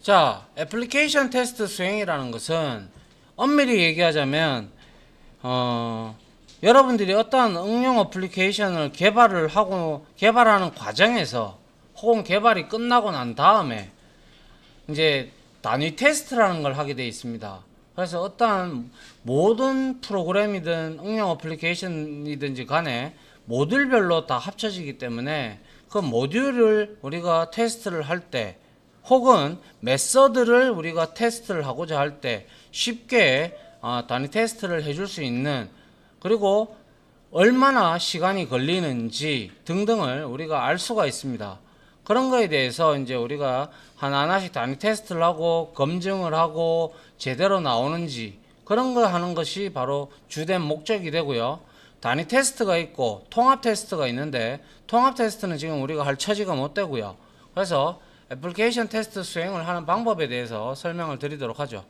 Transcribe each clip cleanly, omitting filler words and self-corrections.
자, 애플리케이션 테스트 수행이라는 것은 엄밀히 얘기하자면 여러분들이 어떠한 응용 애플리케이션을 개발하는 과정에서 혹은 개발이 끝나고 난 다음에 이제 단위 테스트라는 걸 하게 되어 있습니다. 그래서 어떠한 모든 프로그램이든 응용 애플리케이션이든지 간에 모듈별로 다 합쳐지기 때문에 그 모듈을 우리가 테스트를 할 때 혹은 메서드를 우리가 테스트를 하고자 할 때 쉽게 단위 테스트를 해줄 수 있는, 그리고 얼마나 시간이 걸리는지 등등을 우리가 알 수가 있습니다. 그런 거에 대해서 이제 우리가 하나하나씩 단위 테스트를 하고 검증을 하고 제대로 나오는지 그런 거 하는 것이 바로 주된 목적이 되고요. 단위 테스트가 있고 통합 테스트가 있는데 통합 테스트는 지금 우리가 할 처지가 못 되고요. 그래서 애플리케이션 테스트 수행을 하는 방법에 대해서 설명을 드리도록 하죠.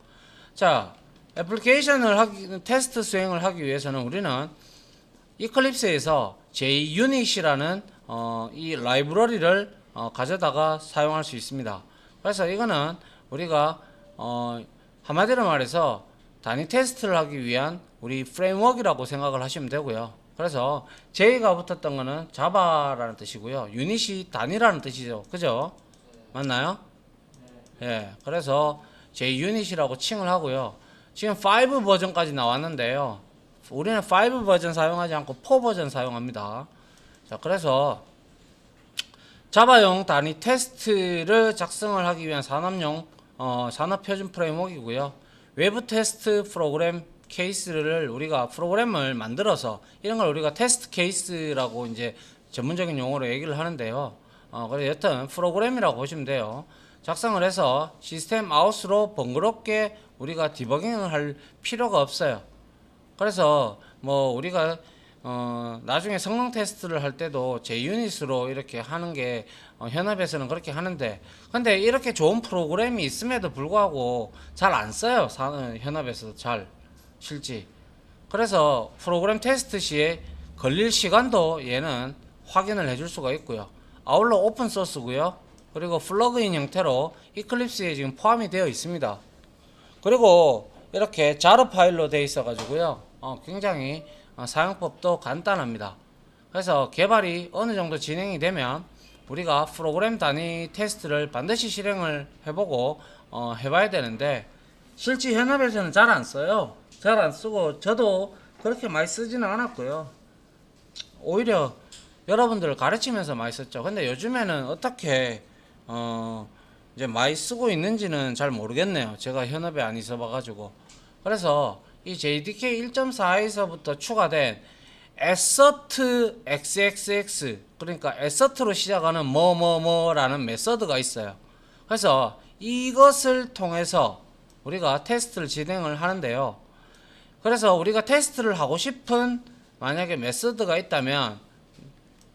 자, 테스트 수행을 하기 위해서는 우리는 이클립스에서 JUnit이라는 이 라이브러리를 가져다가 사용할 수 있습니다. 그래서 이거는 우리가 한마디로 말해서 단위 테스트를 하기 위한 우리 프레임워크라고 생각을 하시면 되고요. 그래서 J가 붙었던 거는 자바라는 뜻이고요. 유닛이 단위라는 뜻이죠. 그죠? 맞나요? 예. 그래서 JUnit이라고 칭을 하고요. 지금 5 버전까지 나왔는데요. 우리는 5 버전 사용하지 않고 4 버전 사용합니다. 자, 그래서 자바용 단위 테스트를 작성을 하기 위한 산업용 산업 표준 프레임워크이고요. 외부 테스트 프로그램 케이스를 우리가 프로그램을 만들어서 이런 걸 우리가 테스트 케이스라고 이제 전문적인 용어로 얘기를 하는데요. 그래서 여튼 프로그램이라고 보시면 돼요. 작성을 해서 시스템 아웃으로 번거롭게 우리가 디버깅을 할 필요가 없어요. 그래서 뭐 우리가 나중에 성능 테스트를 할 때도 JUnit으로 이렇게 하는 게 현업에서는 그렇게 하는데, 근데 이렇게 좋은 프로그램이 있음에도 불구하고 잘 안 써요. 현업에서 잘 실지. 그래서 프로그램 테스트 시에 걸릴 시간도 얘는 확인을 해줄 수가 있고요. 아울러 오픈 소스고요. 그리고 플러그인 형태로 이클립스에 지금 포함이 되어 있습니다. 그리고 이렇게 자르 파일로 되어 있어 가지고요. 굉장히 사용법도 간단합니다. 그래서 개발이 어느 정도 진행이 되면 우리가 프로그램 단위 테스트를 반드시 실행을 해보고 해봐야 되는데, 실제 현업에서는 잘 안 써요. 잘 안 쓰고 저도 그렇게 많이 쓰지는 않았고요. 오히려 여러분들을 가르치면서 많이 썼죠. 근데 요즘에는 어떻게 이제 많이 쓰고 있는지는 잘 모르겠네요. 제가 현업에 안 있어 봐가지고. 그래서 이 JDK 1.4에서부터 추가된 assert xxx, 그러니까 assert로 시작하는 뭐뭐뭐라는 메서드가 있어요. 그래서 이것을 통해서 우리가 테스트를 진행을 하는데요. 그래서 우리가 테스트를 하고 싶은 만약에 메서드가 있다면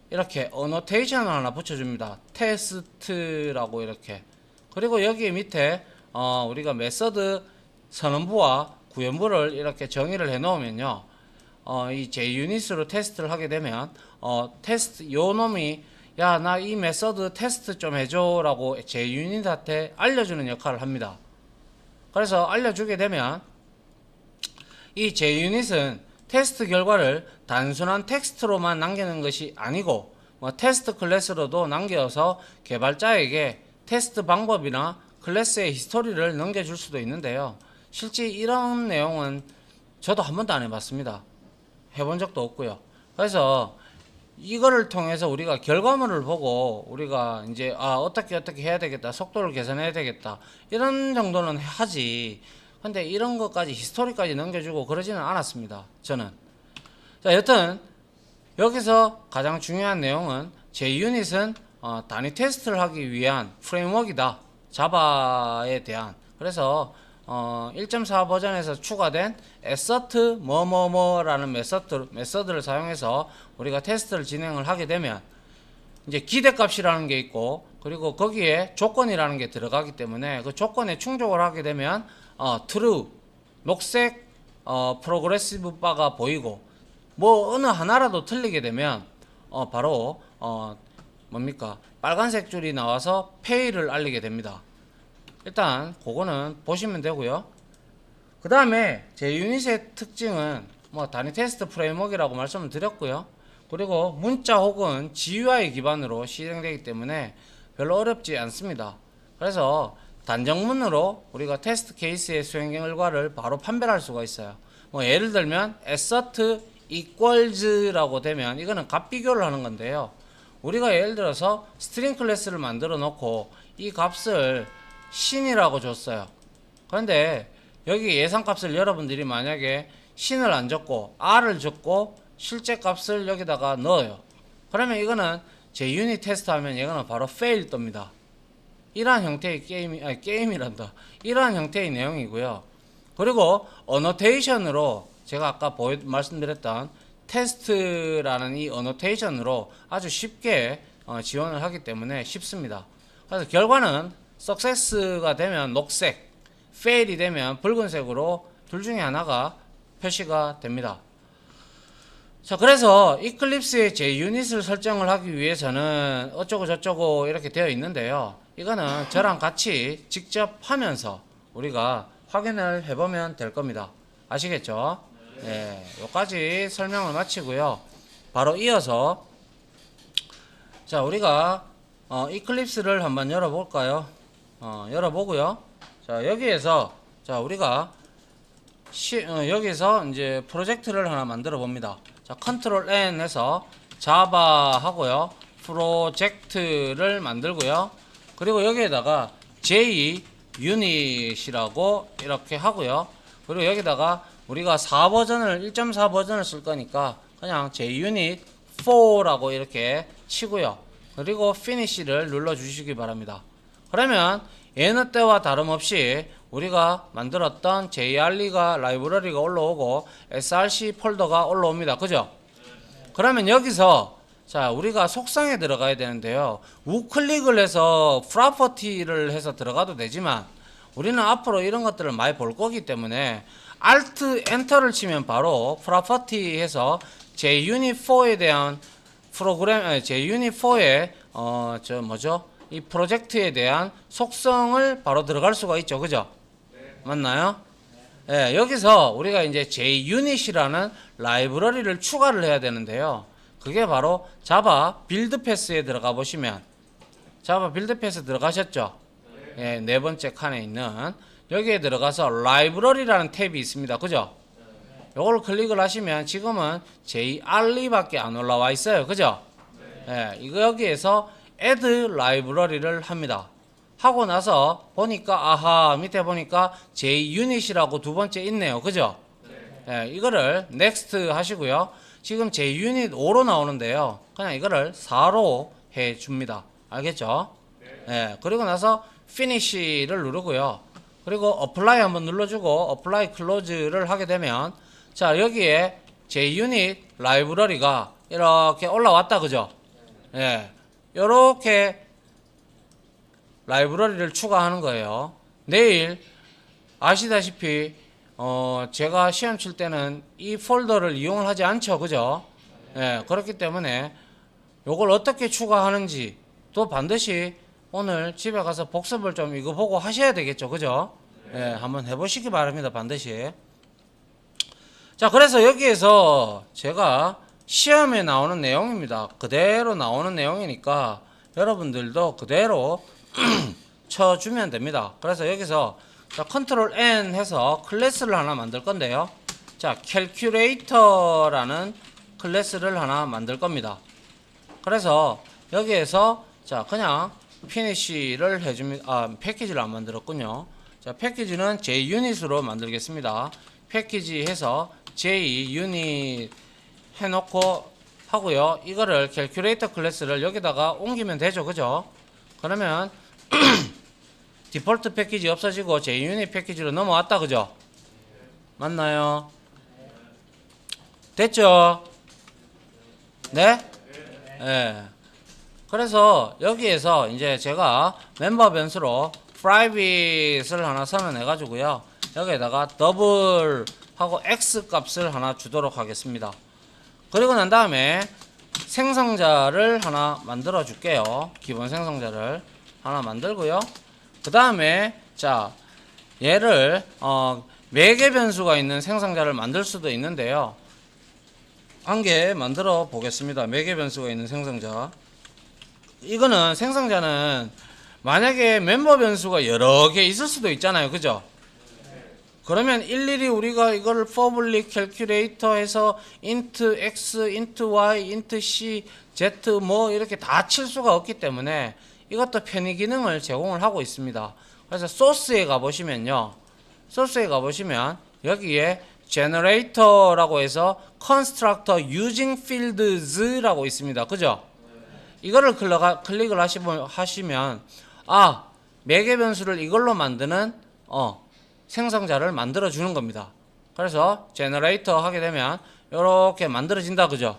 이렇게 어노테이션을 하나 붙여줍니다. 테스트라고 이렇게. 그리고 여기 밑에 우리가 메서드 선언부와 구현부를 이렇게 정의를 해 놓으면요, 이 JUnit으로 테스트를 하게 되면 테스트 요 놈이 야, 나 이 메서드 테스트 좀 해줘 라고 JUnit한테 알려주는 역할을 합니다. 그래서 알려주게 되면 이 JUnit은 테스트 결과를 단순한 텍스트로만 남기는 것이 아니고 테스트 클래스로도 남겨서 개발자에게 테스트 방법이나 클래스의 히스토리를 넘겨줄 수도 있는데요. 실제 이런 내용은 저도 한 번도 안 해봤습니다. 해본 적도 없고요. 그래서 이거를 통해서 우리가 결과물을 보고 우리가 이제 어떻게 해야 되겠다, 속도를 개선해야 되겠다, 이런 정도는 하지. 근데 이런 것까지 히스토리까지 넘겨주고 그러지는 않았습니다. 저는. 자, 여튼 여기서 가장 중요한 내용은 JUnit은 단위 테스트를 하기 위한 프레임워크이다. 자바에 대한. 그래서 1.4 버전에서 추가된 assert 뭐뭐뭐라는 메서드를 사용해서 우리가 테스트를 진행을 하게 되면 이제 기대값이라는 게 있고, 그리고 거기에 조건이라는 게 들어가기 때문에 그 조건에 충족을 하게 되면 true 녹색 프로그레시브 바가 보이고, 뭐 어느 하나라도 틀리게 되면 바로 뭡니까 빨간색 줄이 나와서 fail을 알리게 됩니다. 일단 그거는 보시면 되고요. 그 다음에 JUnit의 특징은 뭐 단위 테스트 프레임워크라고 말씀을 드렸고요. 그리고 문자 혹은 GUI 기반으로 실행되기 때문에 별로 어렵지 않습니다. 그래서 단정문으로 우리가 테스트 케이스의 수행 결과를 바로 판별할 수가 있어요. 뭐 예를 들면 assert equals라고 되면 이거는 값 비교를 하는 건데요. 우리가 예를 들어서 스트링 클래스를 만들어 놓고 이 값을 신이라고 줬어요. 그런데 여기 예상값을 여러분들이 만약에 신을 안 줬고 r을 줬고 실제 값을 여기다가 넣어요. 그러면 이거는 JUnit 테스트 하면 이거는 바로 fail 뜹니다. 이러한 형태의 게임이란다. 이러한 형태의 내용이고요. 그리고 어노테이션으로 제가 아까 말씀드렸던 테스트라는 이 어노테이션으로 아주 쉽게 지원을 하기 때문에 쉽습니다. 그래서 결과는 success가 되면 녹색, fail이 되면 붉은색으로 둘 중에 하나가 표시가 됩니다. 자, 그래서 이클립스의 JUnit을 설정을 하기 위해서는 어쩌고 저쩌고 이렇게 되어 있는데요. 이거는 저랑 같이 직접 하면서 우리가 확인을 해보면 될 겁니다. 아시겠죠? 네, 여기까지 설명을 마치고요. 바로 이어서 자, 우리가 이클립스를 한번 열어볼까요? 열어보고요. 자, 여기에서 자, 우리가 여기서 이제 프로젝트를 하나 만들어 봅니다. 자, 컨트롤 N 해서 자바 하고요. 프로젝트를 만들고요. 그리고 여기에다가 JUnit이라고 이렇게 하고요. 그리고 여기다가 우리가 1.4 버전을 쓸 거니까 그냥 JUnit 4라고 이렇게 치고요. 그리고 Finish를 눌러 주시기 바랍니다. 그러면 예는 때와 다름없이 우리가 만들었던 JR가 라이브러리가 올라오고 src 폴더가 올라옵니다. 그죠? 그러면 여기서 자, 우리가 속성에 들어가야 되는데요. 우클릭을 해서 프로퍼티를 해서 들어가도 되지만 우리는 앞으로 이런 것들을 많이 볼 거기 때문에 Alt 엔터를 치면 바로 프로퍼티 해서 JUnit4에 대한 JUnit4의 이 프로젝트에 대한 속성을 바로 들어갈 수가 있죠. 그죠? 맞나요? 네, 여기서 우리가 이제 JUnit이라는 라이브러리를 추가를 해야 되는데요. 그게 바로 자바 빌드 패스에 들어가 보시면 자바 빌드 패스 들어가셨죠? 네, 네 번째 칸에 있는 여기에 들어가서 라이브러리라는 탭이 있습니다. 그죠? 요걸 클릭을 하시면 지금은 JR밖에 안 올라와 있어요. 그죠? 네, 이거 여기에서 add 라이브러리를 합니다. 하고 나서 보니까 아하 밑에 보니까 JUnit이라고 두 번째 있네요. 그죠? 네, 이거를 next 하시고요. 지금 JUnit 5로 나오는데요. 그냥 이거를 4로 해 줍니다. 알겠죠? 네, 그리고 나서 finish를 누르고요. 그리고 apply 한번 눌러주고 apply close를 하게 되면 자, 여기에 JUnit 라이브러리가 이렇게 올라왔다. 그죠? 예. 요렇게 라이브러리를 추가하는 거예요. 내일 아시다시피 제가 시험 칠 때는 이 폴더를 이용을 하지 않죠. 그죠? 예, 그렇기 때문에 요걸 어떻게 추가하는지 또 반드시 오늘 집에 가서 복습을 좀 이거 보고 하셔야 되겠죠. 그죠? 예, 한번 해보시기 바랍니다. 반드시. 자, 그래서 여기에서 제가 시험에 나오는 내용입니다. 그대로 나오는 내용이니까 여러분들도 그대로 쳐주면 됩니다. 그래서 여기서 자, 컨트롤 N 해서 클래스를 하나 만들 건데요. 자, calculator라는 클래스를 하나 만들 겁니다. 그래서 여기에서 자, 그냥 finish를 해줍니다. 패키지를 안 만들었군요. 자, 패키지는 JUnit으로 만들겠습니다. 패키지 해서 JUnit 해놓고 하고요. 이거를 calculator 클래스를 여기다가 옮기면 되죠. 그죠? 그러면 디폴트 패키지 없어지고 JUnit 패키지로 넘어왔다. 그죠? 맞나요? 됐죠? 네? 네. 그래서 여기에서 이제 제가 멤버 변수로 private을 하나 선언해 가지고요. 여기에다가 더블 하고 x 값을 하나 주도록 하겠습니다. 그리고 난 다음에 생성자를 하나 만들어 줄게요. 기본 생성자를 하나 만들고요. 그 다음에 자, 얘를 매개 변수가 있는 생성자를 만들 수도 있는데요. 한 개 만들어 보겠습니다. 매개 변수가 있는 생성자. 이거는 생성자는 만약에 멤버 변수가 여러 개 있을 수도 있잖아요. 그죠? 그러면 일일이 우리가 이거를 public calculator 해서 int x, int y, int c, z 뭐 이렇게 다 칠 수가 없기 때문에 이것도 편의 기능을 제공을 하고 있습니다. 그래서 소스에 가보시면요. 소스에 가보시면 여기에 generator라고 해서 constructor using fields라고 있습니다. 그죠? 이거를 클릭을 하시면 매개 변수를 이걸로 만드는 생성자를 만들어 주는 겁니다. 그래서 generator 하게 되면 이렇게 만들어진다. 그죠?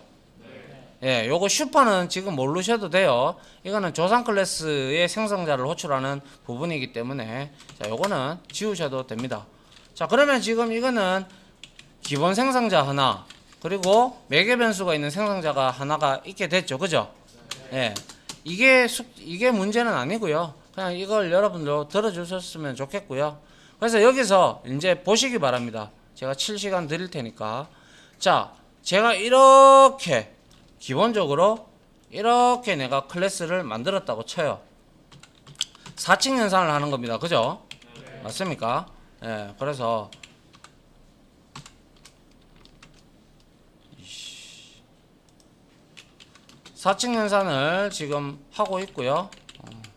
예, 요거 슈퍼는 지금 모르셔도 돼요. 이거는 조상 클래스의 생성자를 호출하는 부분이기 때문에 자, 요거는 지우셔도 됩니다. 자, 그러면 지금 이거는 기본 생성자 하나, 그리고 매개 변수가 있는 생성자가 하나가 있게 됐죠. 그죠? 예. 이게 문제는 아니고요. 그냥 이걸 여러분들 들어주셨으면 좋겠고요. 그래서 여기서 이제 보시기 바랍니다. 제가 7시간 드릴 테니까. 자, 제가 이렇게 기본적으로 이렇게 내가 클래스를 만들었다고 쳐요. 4층 연산을 하는 겁니다. 그죠? 맞습니까? 예. 그래서 4층 연산을 지금 하고 있고요.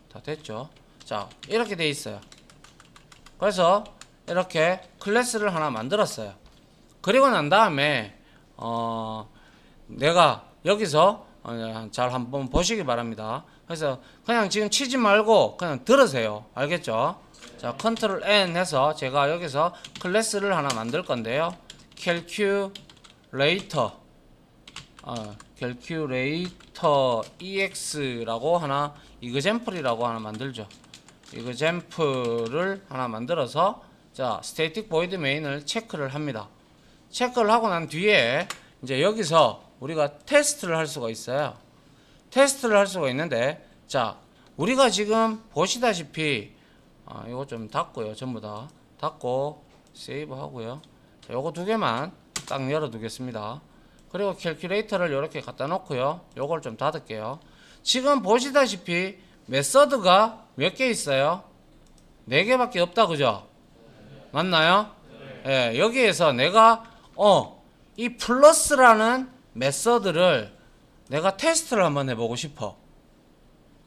다 됐죠. 자, 이렇게 돼 있어요. 그래서 이렇게 클래스를 하나 만들었어요. 그리고 난 다음에 내가 여기서 잘 한번 보시기 바랍니다. 그래서 그냥 지금 치지 말고 그냥 들으세요. 알겠죠? 자, 컨트롤 N 해서 제가 여기서 클래스를 하나 만들 건데요. calculator ex라고 하나, example이라고 하나 만들죠. example을 하나 만들어서 자, static void main을 체크를 합니다. 체크를 하고 난 뒤에 이제 여기서 우리가 테스트를 할 수가 있어요. 테스트를 할 수가 있는데, 자, 우리가 지금 보시다시피 이거 좀 닫고요. 전부 다 닫고 세이브 하고요. 자, 요거 두 개만 딱 열어 두겠습니다. 그리고 캘큘레이터를 이렇게 갖다 놓고요. 요걸 좀 닫을게요. 지금 보시다시피 메서드가 몇 개 있어요? 4개밖에 없다. 그죠? 맞나요? 예, 여기에서 내가 이 플러스라는 메서드를 내가 테스트를 한번 해보고 싶어.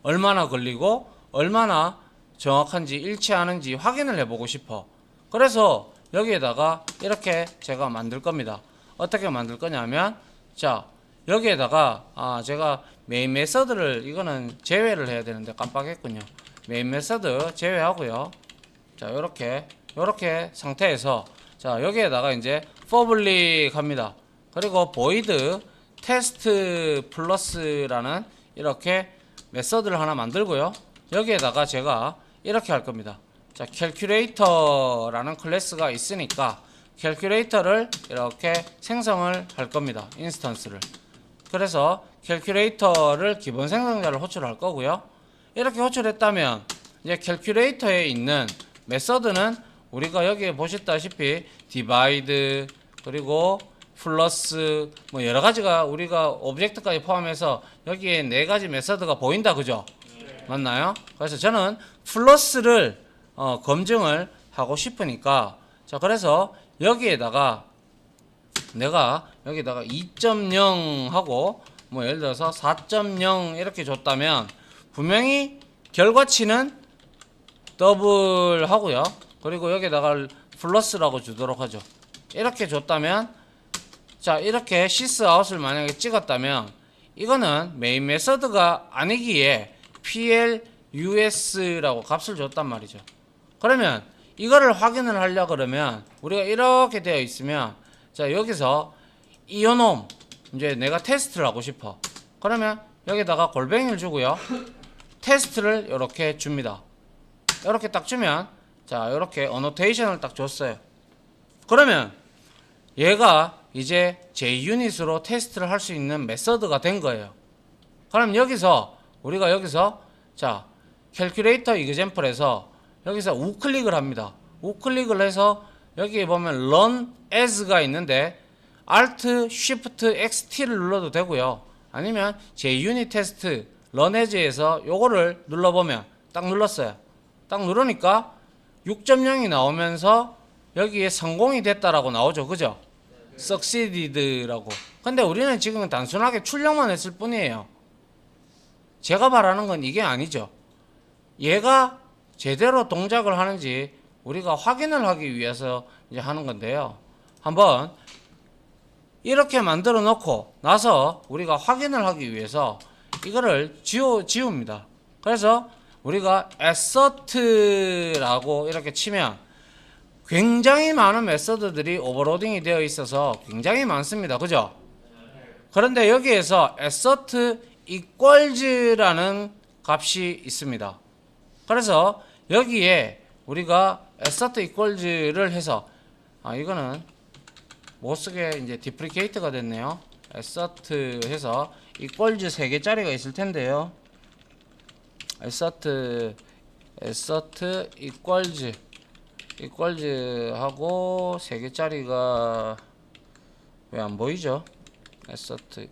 얼마나 걸리고 얼마나 정확한지 일치하는지 확인을 해보고 싶어. 그래서 여기에다가 이렇게 제가 만들 겁니다. 어떻게 만들 거냐면, 자, 여기에다가 제가 메인 메서드를 이거는 제외를 해야 되는데 깜빡했군요. 메인 메서드 제외하고요. 자, 요렇게 상태에서 자, 여기에다가 이제 public 합니다. 그리고 void test 플러스라는 이렇게 메서드를 하나 만들고요. 여기에다가 제가 이렇게 할 겁니다. 자, calculator라는 클래스가 있으니까 calculator를 이렇게 생성을 할 겁니다. 인스턴스를. 그래서 calculator를 기본 생성자를 호출할 거고요. 이렇게 호출했다면 이제 calculator에 있는 메서드는 우리가 여기에 보셨다시피 divide 그리고 플러스 뭐 여러 가지가 우리가 오브젝트까지 포함해서 여기에 4가지 메서드가 보인다. 그죠? 맞나요? 그래서 저는 플러스를 검증을 하고 싶으니까 자, 그래서 여기에다가 내가 여기다가 2.0 하고 뭐 예를 들어서 4.0 이렇게 줬다면 분명히 결과치는 더블 하고요. 그리고 여기다가 플러스라고 주도록 하죠. 이렇게 줬다면 자, 이렇게 시스 아웃을 만약에 찍었다면 이거는 메인 메서드가 아니기에 PLUS라고 값을 줬단 말이죠. 그러면 이거를 확인을 하려 그러면 우리가 이렇게 되어 있으면 자, 여기서 이어놈 이제 내가 테스트를 하고 싶어. 그러면 여기다가 골뱅이를 주고요. 테스트를 이렇게 줍니다. 이렇게 딱 주면 자, 이렇게 어노테이션을 딱 줬어요. 그러면 얘가 이제 JUnit으로 테스트를 할 수 있는 메서드가 된 거예요. 그럼 여기서 우리가 여기서 자, calculator example에서 여기서 우클릭을 합니다. 우클릭을 해서 여기 보면 run as가 있는데 alt shift xt를 눌러도 되고요. 아니면 JUnit 테스트 run as에서 요거를 눌러보면 딱 눌렀어요. 딱 누르니까 6.0이 나오면서 여기에 성공이 됐다라고 나오죠. 그죠? succeeded라고. 근데 우리는 지금 단순하게 출력만 했을 뿐이에요. 제가 바라는 건 이게 아니죠. 얘가 제대로 동작을 하는지 우리가 확인을 하기 위해서 이제 하는 건데요. 한번 이렇게 만들어 놓고 나서 우리가 확인을 하기 위해서 이거를 지웁니다. 그래서 우리가 assert라고 이렇게 치면 굉장히 많은 메서드들이 오버로딩이 되어 있어서 굉장히 많습니다. 그죠? 그런데 여기에서 assert equals라는 값이 있습니다. 그래서 여기에 우리가 assert equals를 해서 이거는 못쓰게 이제 deprecate가 됐네요. assert 해서 equals 3개짜리가 있을 텐데요. assert equals 하고 3개짜리가 왜 안 보이죠? assert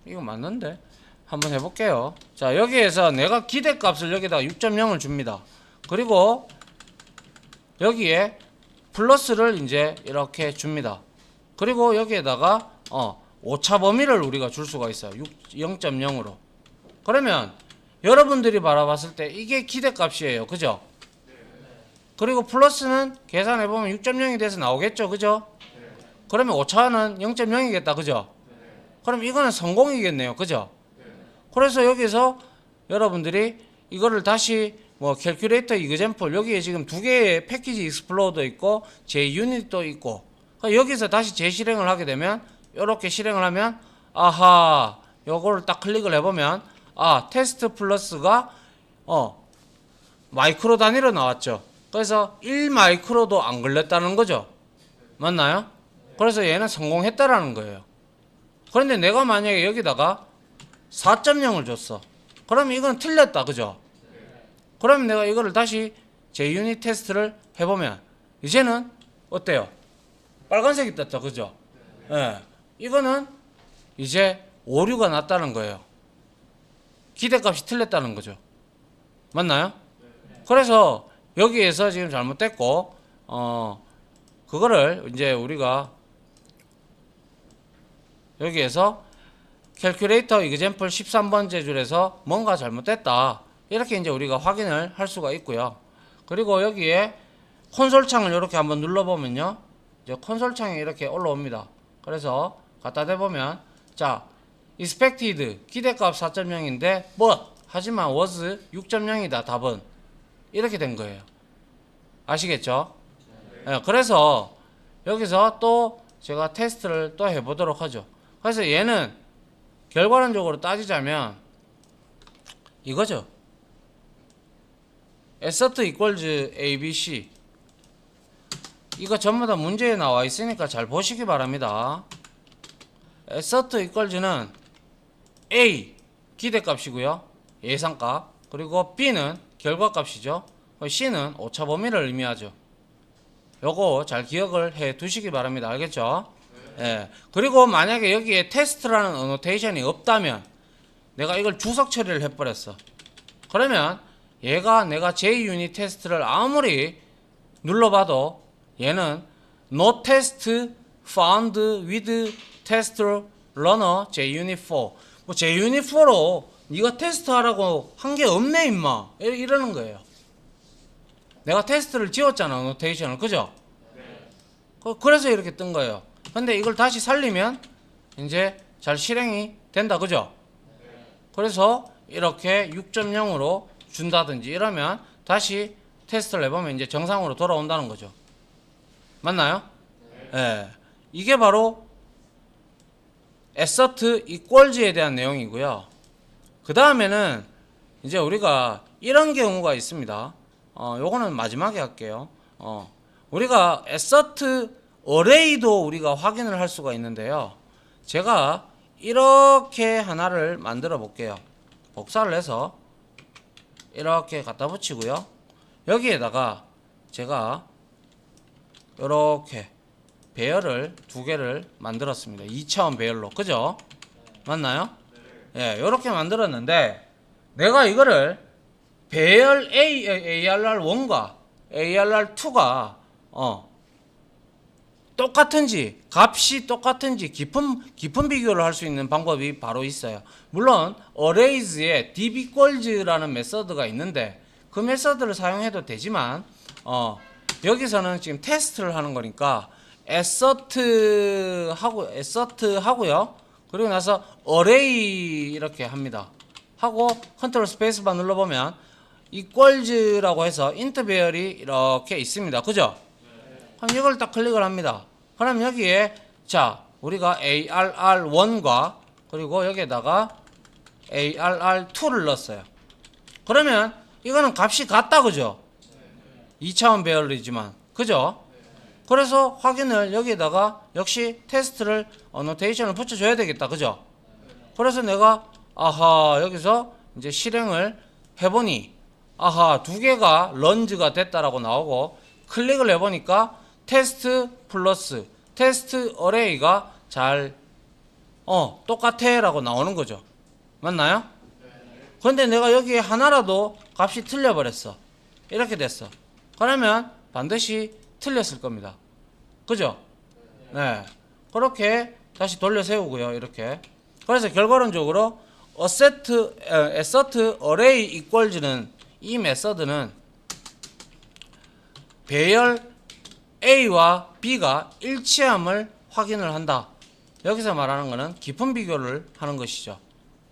이거 맞는데? 한번 해볼게요. 자, 여기에서 내가 기대값을 여기다가 6.0을 줍니다. 그리고 여기에 플러스를 이제 이렇게 줍니다. 그리고 여기에다가 오차 범위를 우리가 줄 수가 있어요. 0.0으로. 그러면 여러분들이 바라봤을 때 이게 기대값이에요. 그죠? 그리고 플러스는 계산해보면 6.0이 돼서 나오겠죠. 그죠? 그러면 오차는 0.0이겠다. 그죠? 그럼 이거는 성공이겠네요. 그죠? 그래서 여기서 여러분들이 이거를 다시 캘큘레이터 이그젬플 여기에 지금 2개의 패키지 익스플로어도 있고 JUnit도 있고 여기서 다시 재실행을 하게 되면 이렇게 실행을 하면 아하 요거를 딱 클릭을 해보면 테스트 플러스가 마이크로 단위로 나왔죠. 그래서 1마이크로도 안 걸렸다는 거죠. 맞나요? 그래서 얘는 성공했다라는 거예요. 그런데 내가 만약에 여기다가 4.0을 줬어. 그러면 이건 틀렸다. 그죠? 그러면 내가 이거를 다시 JUnit 테스트를 해보면 이제는 어때요? 빨간색이 떴죠. 그죠? 예. 이거는 이제 오류가 났다는 거예요. 기대값이 틀렸다는 거죠. 맞나요? 그래서 여기에서 지금 잘못됐고 그거를 이제 우리가 여기에서 캘큘레이터 이그젬플 13번째 줄에서 뭔가 잘못됐다. 이렇게 이제 우리가 확인을 할 수가 있고요. 그리고 여기에 콘솔 창을 이렇게 한번 눌러보면요. 이제 콘솔 창이 이렇게 올라옵니다. 그래서 갖다 대보면 자, expected 기대값 4.0인데 but 하지만 was 6.0이다. 답은 이렇게 된 거예요. 아시겠죠? 네, 그래서 여기서 또 제가 테스트를 또 해보도록 하죠. 그래서 얘는 결과론적으로 따지자면 이거죠. assert equals abc 이거 전부 다 문제에 나와 있으니까 잘 보시기 바랍니다. assert equals는 a 기대값이고요. 예상값. 그리고 b는 결과값이죠. c는 오차 범위를 의미하죠. 요거 잘 기억을 해 두시기 바랍니다. 알겠죠? 예. 그리고 만약에 여기에 테스트라는 어노테이션이 없다면 내가 이걸 주석 처리를 해버렸어. 그러면 얘가 내가 JUnit 테스트를 아무리 눌러봐도 얘는 no test found with test runner JUnit4 JUnit4로 네가 테스트하라고 한 게 없네 임마 이러는 거예요. 내가 테스트를 지웠잖아 어노테이션을. 그죠? 그래서 이렇게 뜬 거예요. 근데 이걸 다시 살리면 이제 잘 실행이 된다. 그죠? 그래서 이렇게 6.0으로 준다든지 이러면 다시 테스트를 해보면 이제 정상으로 돌아온다는 거죠. 맞나요? 네. 이게 바로 assert equals에 대한 내용이고요. 그 다음에는 이제 우리가 이런 경우가 있습니다. 요거는 마지막에 할게요. 우리가 assert array도 우리가 확인을 할 수가 있는데요. 제가 이렇게 하나를 만들어 볼게요. 복사를 해서 이렇게 갖다 붙이고요. 여기에다가 제가 이렇게 배열을 두 개를 만들었습니다. 2차원 배열로. 그죠? 맞나요? 예, 이렇게 만들었는데 내가 이거를 배열 ARR1과 ARR2가 똑같은지, 값이 똑같은지 깊은 비교를 할 수 있는 방법이 바로 있어요. 물론 arrays에 dbQuals라는 메서드가 있는데 그 메서드를 사용해도 되지만 여기서는 지금 테스트를 하는 거니까 assert 하고요. 그리고 나서 array 이렇게 합니다. 하고 컨트롤 스페이스바 눌러보면 equals라고 해서 int 배열이 이렇게 있습니다. 그죠? 그럼 이걸 딱 클릭을 합니다. 그럼 여기에 자 우리가 ARR1과 그리고 여기에다가 ARR2를 넣었어요. 그러면 이거는 값이 같다. 그죠? 2차원 배열이지만 그죠? 그래서 확인을 여기에다가 역시 테스트를 노테이션을 붙여줘야 되겠다. 그죠? 그래서 내가 아하 여기서 이제 실행을 해보니 아하 두 개가 런즈가 됐다라고 나오고 클릭을 해보니까 테스트 플러스 테스트 어레이가 잘 똑같아 라고 나오는 거죠. 맞나요? 그런데 내가 여기에 하나라도 값이 틀려버렸어. 이렇게 됐어. 그러면 반드시 틀렸을 겁니다. 그죠? 네. 그렇게 다시 돌려 세우고요. 이렇게. 그래서 결과론적으로 assert array equals는 이 메서드는 배열 A와 B가 일치함을 확인을 한다. 여기서 말하는 것은 깊은 비교를 하는 것이죠.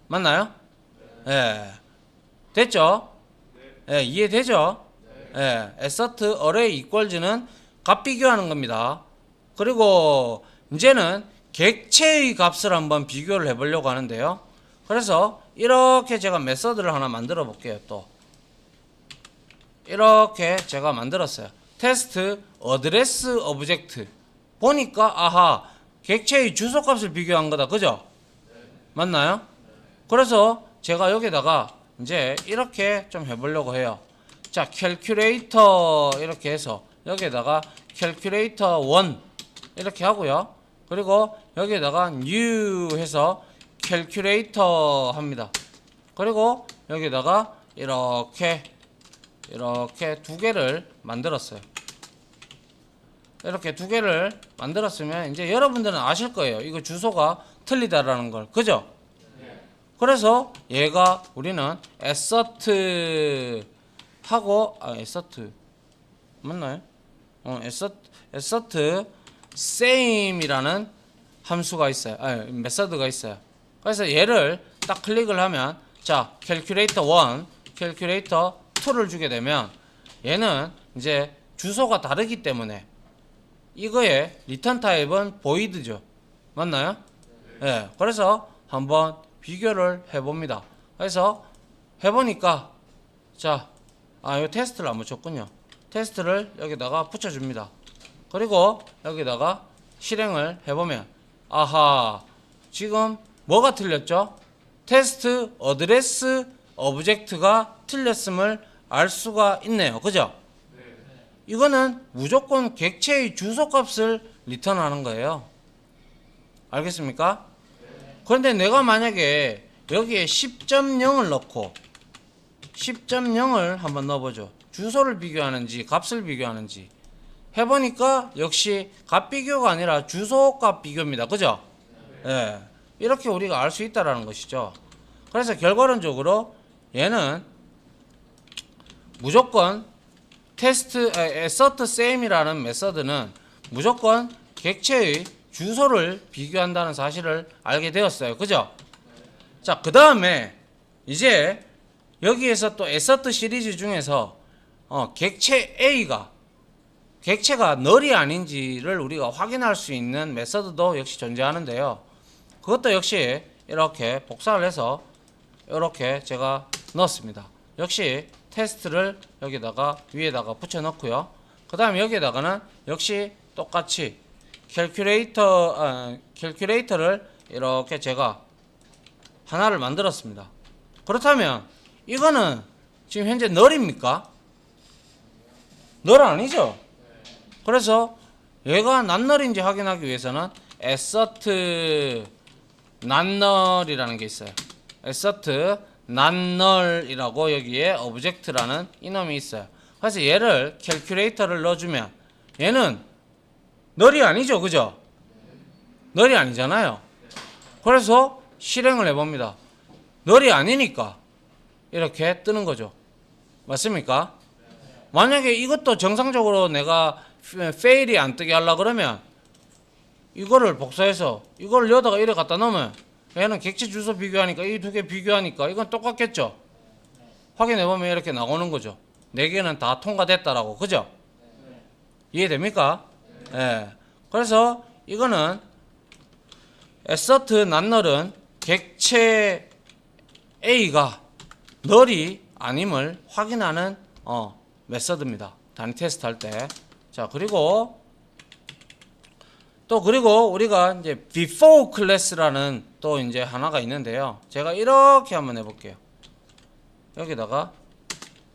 맞나요? 예. 됐죠? 예, 이해되죠? 예. assert array equals는 값 비교하는 겁니다. 그리고 이제는 객체의 값을 한번 비교를 해보려고 하는데요. 그래서 이렇게 제가 메서드를 하나 만들어 볼게요. 또 이렇게 제가 만들었어요. 테스트 어드레스 오브젝트 보니까 아하 객체의 주소값을 비교한 거다. 그죠? 맞나요? 그래서 제가 여기다가 이제 이렇게 좀 해보려고 해요. 자, 캘큘레이터 이렇게 해서 여기에다가 캘큘레이터 1 이렇게 하고요. 그리고 여기에다가 new 해서 캘큘레이터 합니다. 그리고 여기에다가 이렇게 두 개를 만들었어요. 이렇게 두 개를 만들었으면 이제 여러분들은 아실 거예요. 이거 주소가 틀리다라는 걸. 그죠? 그래서 얘가 우리는 assert 하고 assert 맞나요? assert same이라는 함수가 있어요. 메서드가 있어요. 그래서 얘를 딱 클릭을 하면 자, calculator 1, calculator 2를 주게 되면 얘는 이제 주소가 다르기 때문에 이거의 리턴 타입은 void죠. 맞나요? 예. 그래서 한번 비교를 해봅니다. 그래서 해보니까 자, 이거 테스트를 안 붙였군요. 테스트를 여기다가 붙여줍니다. 그리고 여기다가 실행을 해보면 아하 지금 뭐가 틀렸죠? 테스트 어드레스 오브젝트가 틀렸음을 알 수가 있네요. 그죠? 이거는 무조건 객체의 주소값을 리턴하는 거예요. 알겠습니까? 그런데 내가 만약에 여기에 10.0을 넣고 10.0을 한번 넣어보죠. 주소를 비교하는지 값을 비교하는지 해보니까 역시 값 비교가 아니라 주소값 비교입니다. 그죠? 예. 이렇게 우리가 알 수 있다라는 것이죠. 그래서 결과론적으로 얘는 무조건 assert same이라는 메서드는 무조건 객체의 주소를 비교한다는 사실을 알게 되었어요. 그죠? 자, 그 다음에 이제 여기에서 또 assert 시리즈 중에서 객체 A가 객체가 널이 아닌지를 우리가 확인할 수 있는 메서드도 역시 존재하는데요. 그것도 역시 이렇게 복사를 해서 이렇게 제가 넣었습니다. 역시 테스트를 여기다가 위에다가 붙여 넣고요. 그 다음에 여기에다가는 역시 똑같이 캘큘레이터를 이렇게 제가 하나를 만들었습니다. 그렇다면 이거는 지금 현재 널입니까? 널 아니죠? 그래서 얘가 난널인지 확인하기 위해서는 assert 난널이라는 게 있어요. assert 난널이라고 여기에 object라는 이놈이 있어요. 그래서 얘를 calculator를 넣어주면 얘는 널이 아니죠, 그죠? 널이 아니잖아요. 그래서 실행을 해봅니다. 널이 아니니까 이렇게 뜨는 거죠. 맞습니까? 만약에 이것도 정상적으로 내가 fail이 안 뜨게 하려 그러면 이거를 복사해서 이걸 여기다가 이래 갖다 놓으면 얘는 객체 주소 비교하니까 이 두 개 비교하니까 이건 똑같겠죠. 확인해보면 이렇게 나오는 거죠. 네 개는 다 통과됐다라고. 그죠? 이해됩니까? 예. 그래서 이거는 assert 난널은 객체 A가 널이 아님을 확인하는 메서드입니다. 단위 테스트 할 때. 자, 그리고 우리가 이제 before class라는 또 이제 하나가 있는데요. 제가 이렇게 한번 해볼게요. 여기다가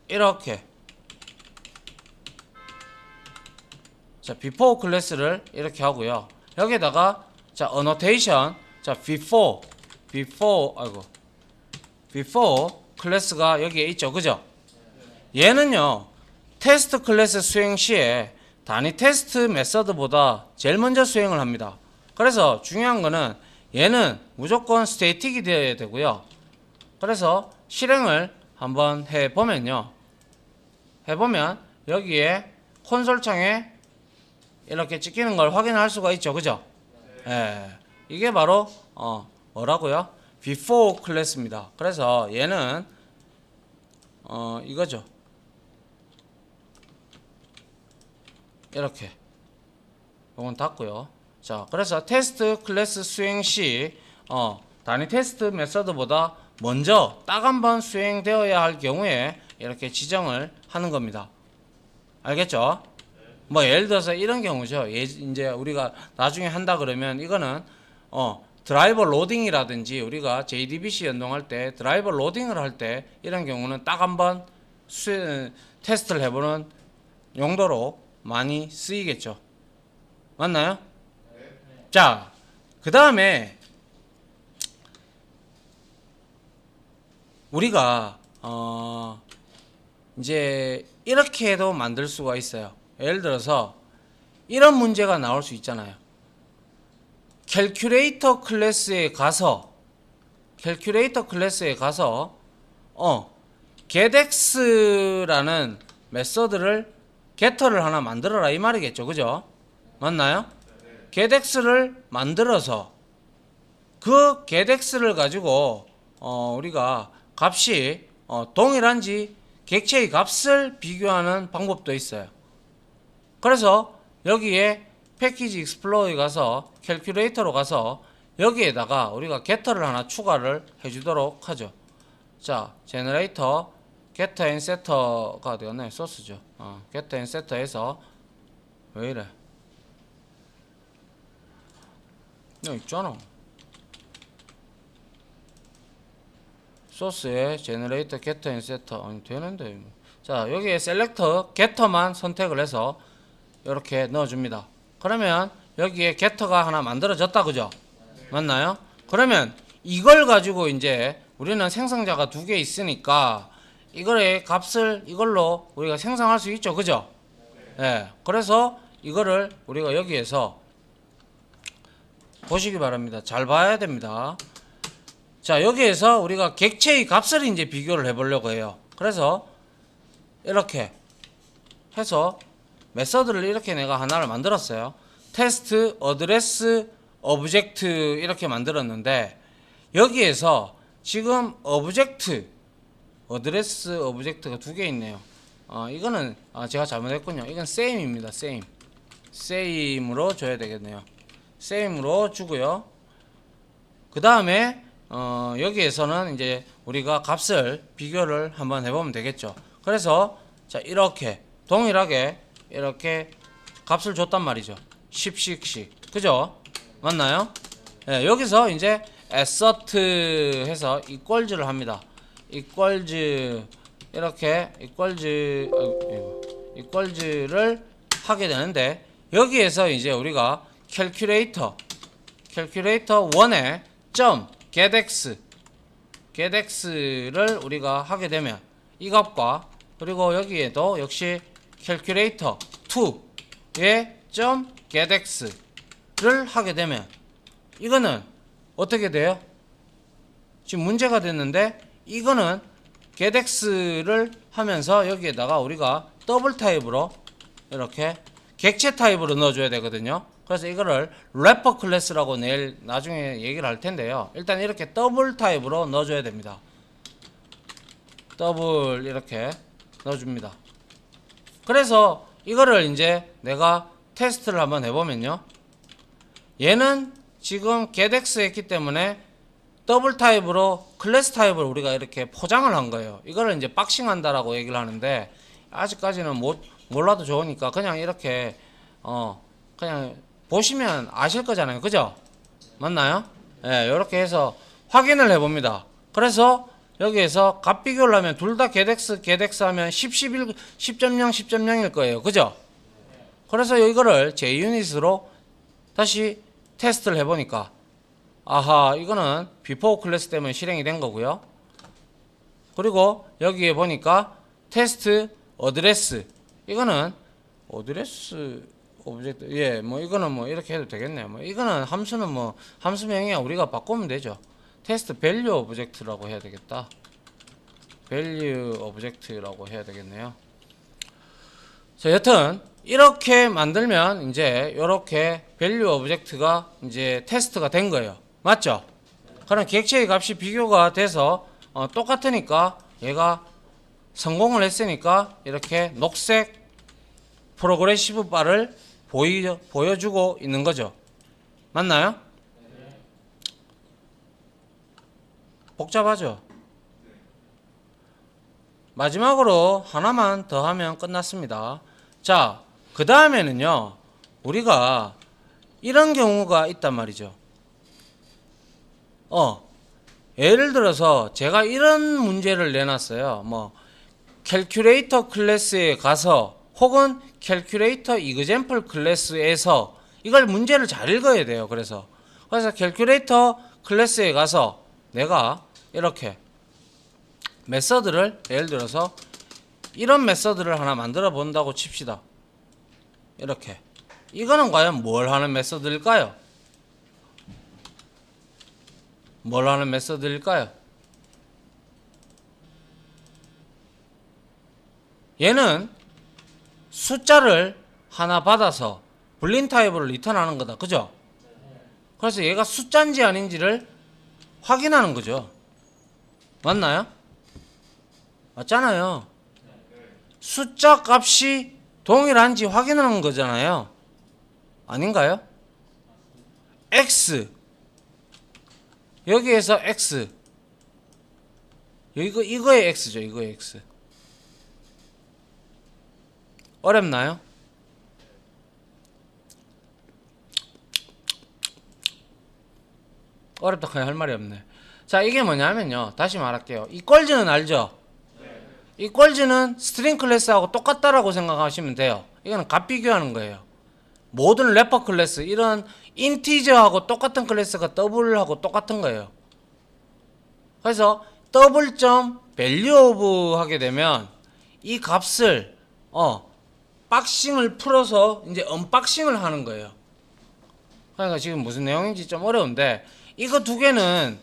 이렇게 자 before class를 이렇게 하고요. 여기다가 자 annotation 자 before 클래스가 여기에 있죠, 그죠? 얘는요 테스트 클래스 수행 시에 단위 테스트 메서드보다 제일 먼저 수행을 합니다. 그래서 중요한 거는 얘는 무조건 스태틱이 되어야 되고요. 그래서 실행을 한번 해보면 여기에 콘솔 창에 이렇게 찍히는 걸 확인할 수가 있죠, 그죠? 예, 이게 바로 뭐라고요? before 클래스입니다. 그래서 얘는 이거죠. 이렇게 이건 닫고요. 자, 그래서 테스트 클래스 수행 시 단위 테스트 메서드보다 먼저 딱 한 번 수행되어야 할 경우에 이렇게 지정을 하는 겁니다. 알겠죠? 뭐 예를 들어서 이런 경우죠. 이제 우리가 나중에 한다 그러면 이거는 드라이버 로딩이라든지 우리가 JDBC 연동할 때 드라이버 로딩을 할 때 이런 경우는 딱 한 번 테스트를 해보는 용도로 많이 쓰이겠죠. 맞나요? 자, 그 다음에 우리가 이제 이렇게도 만들 수가 있어요. 예를 들어서 이런 문제가 나올 수 있잖아요. 캘큘레이터 클래스에 가서 getX라는 메서드를 getter를 하나 만들어라 이 말이겠죠, 그죠? 맞나요? getX를 만들어서 그 getX를 가지고 우리가 값이 동일한지 객체의 값을 비교하는 방법도 있어요. 그래서 여기에 패키지 익스플로어에 가서 캘큘레이터로 가서 여기에다가 우리가 getter를 하나 추가를 해주도록 하죠. 자, 제너레이터 getter and setter가 되었나요? 소스죠. getter and setter에서 왜 이래? 여기 있잖아. 소스에 제너레이터 getter and setter 아니 되는데. 자, 여기에 셀렉터 getter만 선택을 해서 이렇게 넣어줍니다. 그러면 여기에 getter가 하나 만들어졌다, 그죠? 맞나요? 그러면 이걸 가지고 이제 우리는 생성자가 두 개 있으니까 이거의 값을 이걸로 우리가 생성할 수 있죠, 그죠? 예. 그래서 이거를 우리가 여기에서 보시기 바랍니다. 잘 봐야 됩니다. 자, 여기에서 우리가 객체의 값을 이제 비교를 해보려고 해요. 그래서 이렇게 해서 메서드를 이렇게 내가 하나를 만들었어요. 테스트 어드레스 오브젝트 이렇게 만들었는데 여기에서 지금 어드레스 오브젝트가 두 개 있네요. 이거는 제가 잘못했군요. 이건 same입니다. same으로 줘야 되겠네요. same으로 주고요. 그 다음에 여기에서는 이제 우리가 값을 비교를 한번 해보면 되겠죠. 그래서 자 이렇게 동일하게 이렇게 값을 줬단 말이죠. 10씩 그죠? 맞나요? 네, 여기서 이제 assert 해서 equals를 합니다. equals 이렇게 이퀄즈를 하게 되는데, 여기에서 이제 우리가 캘큘레이터 1에 점 getx를 우리가 하게 되면 이 값과, 그리고 여기에도 역시 캘큘레이터 2에 점 getx를 하게 되면 이거는 어떻게 돼요? 지금 문제가 됐는데, 이거는 getx를 하면서 여기에다가 우리가 더블 타입으로 이렇게 객체 타입으로 넣어줘야 되거든요. 그래서 이거를 래퍼 클래스라고 내일 나중에 얘기를 할 텐데요. 일단 이렇게 더블 타입으로 넣어줘야 됩니다. 더블 이렇게 넣어줍니다. 그래서 이거를 이제 내가 테스트를 한번 해보면요. 얘는 지금 getX 했기 때문에 더블 타입으로 클래스 타입을 우리가 이렇게 포장을 한 거예요. 이거를 이제 박싱한다라고 얘기를 하는데, 아직까지는 몰라도 좋으니까 그냥 이렇게 그냥 보시면 아실 거잖아요. 그죠? 맞나요? 예, 이렇게 해서 확인을 해봅니다. 그래서 여기에서 값 비교를 하면 둘 다 getX 하면 10.0, 10.0일 거예요. 그죠? 그래서 이거를 JUnit으로 다시 테스트를 해보니까, 아하, 이거는 before 클래스 때문에 실행이 된 거고요. 그리고 여기에 보니까 테스트 어드레스, 이거는 어드레스 오브젝트, 예, 뭐 이거는 뭐 이렇게 해도 되겠네요. 뭐 이거는 함수는 뭐 함수명이야 우리가 바꾸면 되죠. 테스트 밸류 오브젝트라고 해야 되겠다. 밸류 오브젝트라고 해야 되겠네요. 자, 여튼 이렇게 만들면 이제 이렇게 밸류 오브젝트가 이제 테스트가 된 거예요. 맞죠? 그럼 객체의 값이 비교가 돼서 똑같으니까 얘가 성공을 했으니까 이렇게 녹색 프로그레시브 바를 보여주고 있는 거죠. 맞나요? 복잡하죠? 마지막으로 하나만 더 하면 끝났습니다. 자, 그 다음에는요, 우리가 이런 경우가 있단 말이죠. 예를 들어서 제가 이런 문제를 내놨어요. 뭐 캘큘레이터 클래스에 가서 혹은 캘큘레이터 이그젬플 클래스에서, 이걸 문제를 잘 읽어야 돼요. 그래서 캘큘레이터 클래스에 가서 내가 이렇게 메서드를, 예를 들어서 이런 메서드를 하나 만들어 본다고 칩시다. 이렇게. 이거는 과연 뭘 하는 메서드일까요? 뭘 하는 메서드일까요? 얘는 숫자를 하나 받아서 불린 타입으로 리턴하는 거다. 그죠? 그래서 얘가 숫자인지 아닌지를 확인하는 거죠. 맞나요? 맞잖아요. 숫자 값이 동일한지 확인하는 거잖아요. 아닌가요? X, 여기에서 X, 이거의 X죠. 이거의 X. 어렵나요? 어렵다 그냥 할 말이 없네. 자, 이게 뭐냐면요, 다시 말할게요. 이퀄즈는 알죠? 이퀄즈는 스트링 클래스하고 똑같다라고 생각하시면 돼요. 이거는 값 비교하는 거예요. 모든 래퍼 클래스, 이런 인티저하고 똑같은 클래스가 더블하고 똑같은 거예요. 그래서 더블점 밸류 오브 하게 되면 이 값을 박싱을 풀어서 이제 언박싱을 하는 거예요. 그러니까 지금 무슨 내용인지 좀 어려운데, 이거 두 개는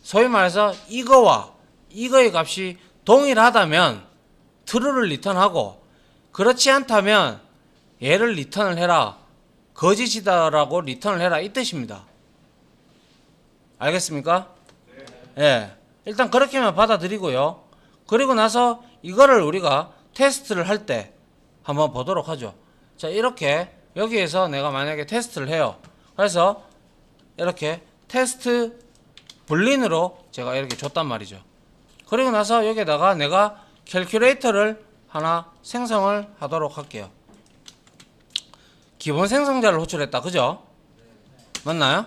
소위 말해서 이거와 이거의 값이 동일하다면 true를 리턴하고, 그렇지 않다면 얘를 리턴을 해라, 거짓이다라고 리턴을 해라, 이 뜻입니다. 알겠습니까? 예. 일단 그렇게만 받아들이고요. 그리고 나서 이거를 우리가 테스트를 할 때 한번 보도록 하죠. 자, 이렇게 여기에서 내가 만약에 테스트를 해요. 그래서 이렇게 테스트 불린으로 제가 이렇게 줬단 말이죠. 그리고 나서 여기에다가 내가 캘큘레이터를 하나 생성을 하도록 할게요. 기본 생성자를 호출했다. 그죠? 맞나요?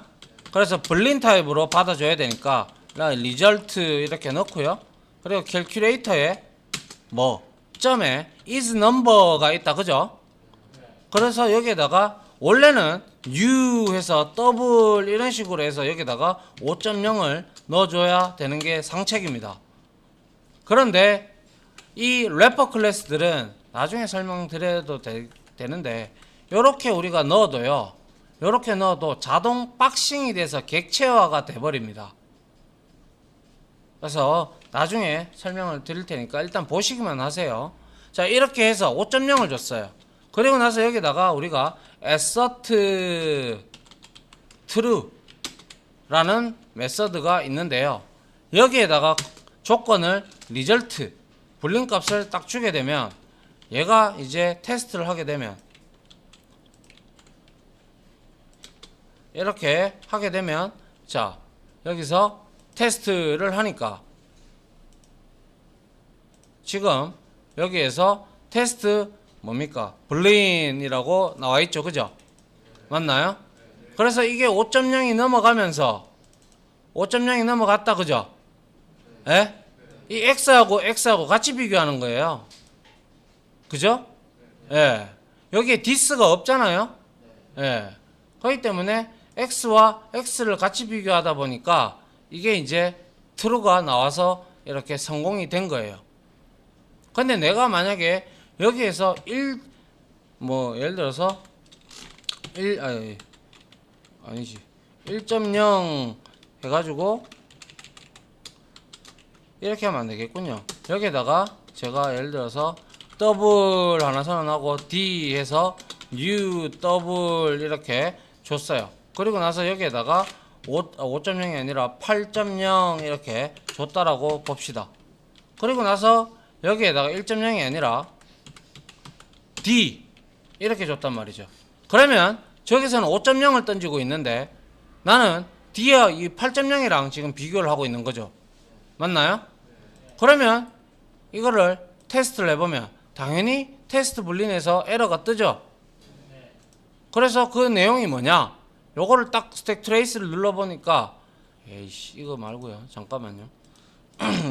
그래서 불린 타입으로 받아줘야 되니까 리절트 이렇게 넣고요. 그리고 캘큘레이터에 뭐 점에 is number가 있다, 그죠? 그래서 여기에다가 원래는 new 해서 더블 이런 식으로 해서 여기다가 5.0을 넣어줘야 되는 게 상책입니다. 그런데 이 래퍼 클래스들은 나중에 설명드려도 되는데 요렇게 우리가 넣어도요, 요렇게 넣어도 자동 박싱이 돼서 객체화가 돼버립니다. 그래서 나중에 설명을 드릴 테니까 일단 보시기만 하세요. 자, 이렇게 해서 5.0을 줬어요. 그리고 나서 여기다가 우리가 assert true 라는 메서드가 있는데요, 여기에다가 조건을 result 불린 값을 딱 주게 되면 얘가 이제 테스트를 하게 되면 이렇게 하게 되면 자, 여기서 테스트를 하니까 지금 여기에서 테스트 뭡니까? 불린이라고 나와 있죠, 그죠? 맞나요? 그래서 이게 5.0이 넘어가면서 5.0이 넘어갔다, 그죠? 예? 이 x하고 x하고 같이 비교하는 거예요, 그죠? 예. 여기에 this가 없잖아요. 예. 그렇기 때문에 x와 x를 같이 비교하다 보니까 이게 이제 true가 나와서 이렇게 성공이 된 거예요. 근데 내가 만약에 여기에서 뭐 예를 들어서 1.0 해가지고 이렇게 하면 안 되겠군요. 여기에다가 제가 예를 들어서 더블 하나 선언하고 D 해서 U 더블 이렇게 줬어요. 그리고 나서 여기에다가 5.0이 아니라 8.0 이렇게 줬다라고 봅시다. 그리고 나서 여기에다가 1.0이 아니라 D 이렇게 줬단 말이죠. 그러면 저기서는 5.0을 던지고 있는데 나는 D와 이 8.0이랑 지금 비교를 하고 있는 거죠. 맞나요? 그러면 이거를 테스트를 해보면 당연히 테스트 불린에서 에러가 뜨죠. 그래서 그 내용이 뭐냐, 요거를 딱 스택 트레이스를 눌러보니까 에이씨 이거 말고요, 잠깐만요.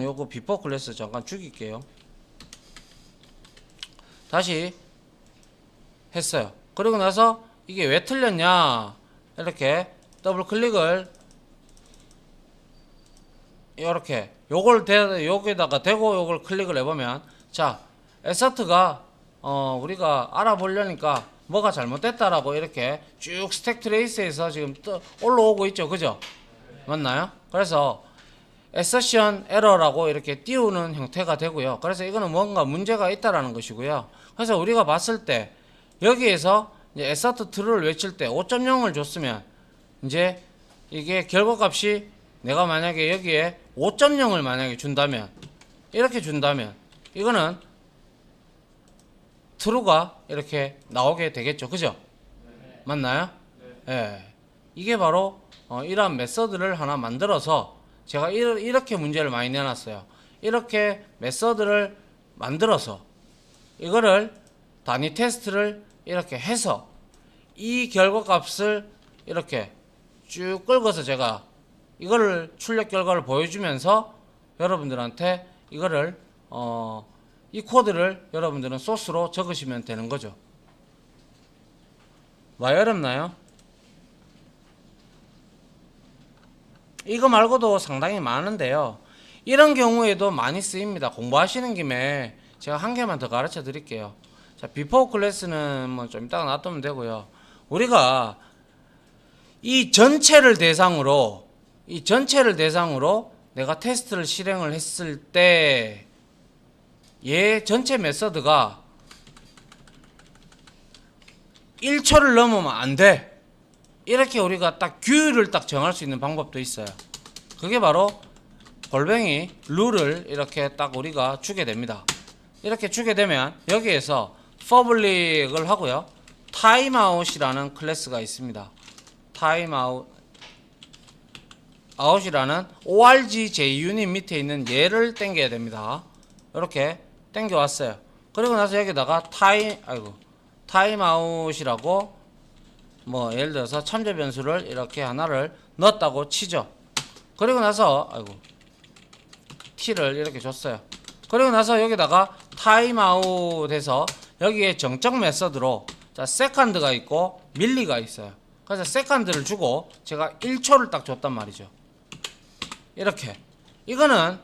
요거 비포 클래스 잠깐 죽일게요. 다시 했어요. 그리고 나서 이게 왜 틀렸냐, 이렇게 더블 클릭을 이렇게 요걸 여기다가 대고 요걸 클릭을 해보면 자, assert가 우리가 알아보려니까 뭐가 잘못됐다라고 이렇게 쭉 스택 트레이스에서 지금 올라오고 있죠, 그죠? 맞나요? 그래서 assertion error라고 이렇게 띄우는 형태가 되고요. 그래서 이거는 뭔가 문제가 있다라는 것이고요. 그래서 우리가 봤을 때 여기에서 이제 assert true를 외칠 때 5.0을 줬으면 이제 이게 결과값이 내가 만약에 여기에 5.0을 만약에 준다면, 이렇게 준다면 이거는 true가 이렇게 나오게 되겠죠, 그죠? 맞나요? 예. 이게 바로 이러한 메서드를 하나 만들어서 제가 이렇게 문제를 많이 내놨어요. 이렇게 메서드를 만들어서 이거를 단위 테스트를 이렇게 해서 이 결과값을 이렇게 쭉 끌고서 제가 이거를 출력 결과를 보여주면서 여러분들한테 이거를 이 코드를 여러분들은 소스로 적으시면 되는 거죠. 많이 어렵나요? 이거 말고도 상당히 많은데요. 이런 경우에도 많이 쓰입니다. 공부하시는 김에 제가 한 개만 더 가르쳐 드릴게요. 자, 비포 클래스는 뭐 좀 이따가 놔두면 되고요. 우리가 이 전체를 대상으로 내가 테스트를 실행을 했을 때 얘 전체 메서드가 1초를 넘으면 안 돼, 이렇게 우리가 딱 규율을 딱 정할 수 있는 방법도 있어요. 그게 바로 골뱅이 룰을 이렇게 딱 우리가 주게 됩니다. 이렇게 주게 되면 여기에서 public을 하고요, timeout이라는 클래스가 있습니다. timeout이라는 org.junit 밑에 있는 얘를 땡겨야 됩니다. 이렇게 땡겨 왔어요. 그리고 나서 여기다가 timeout이라고 뭐 예를 들어서 참조 변수를 이렇게 하나를 넣었다고 치죠. 그리고 나서 t를 이렇게 줬어요. 그리고 나서 여기다가 타임아웃에서 여기에 정적 메서드로 자 세컨드가 있고 밀리가 있어요. 그래서 세컨드를 주고 제가 1초를 딱 줬단 말이죠. 이렇게 이거는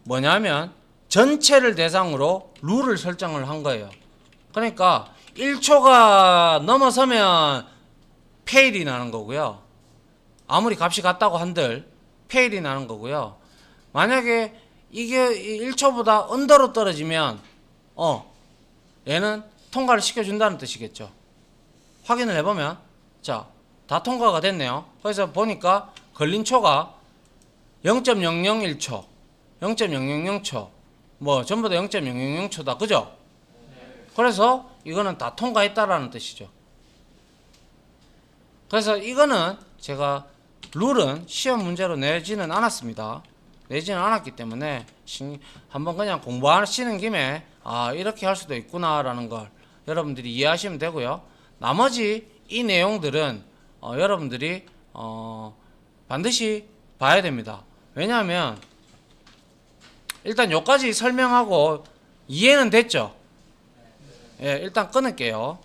뭐냐면 전체를 대상으로 룰을 설정을 한 거예요. 그러니까 1초가 넘어서면 페일이 나는 거고요. 아무리 값이 같다고 한들 페일이 나는 거고요. 만약에 이게 1초보다 언더로 떨어지면 얘는 통과를 시켜준다는 뜻이겠죠. 확인을 해보면 자, 다 통과가 됐네요. 그래서 보니까 걸린 초가 0.001초, 0.000초, 뭐 전부 다 0.000초다. 그죠? 그래서 이거는 다 통과했다라는 뜻이죠. 그래서 이거는 제가 룰은 시험 문제로 내지는 않았습니다. 내지는 않았기 때문에 한번 그냥 공부하시는 김에 이렇게 할 수도 있구나라는 걸 여러분들이 이해하시면 되고요. 나머지 이 내용들은 여러분들이 반드시 봐야 됩니다. 왜냐하면 일단 여기까지 설명하고 이해는 됐죠? 예, 일단 끊을게요.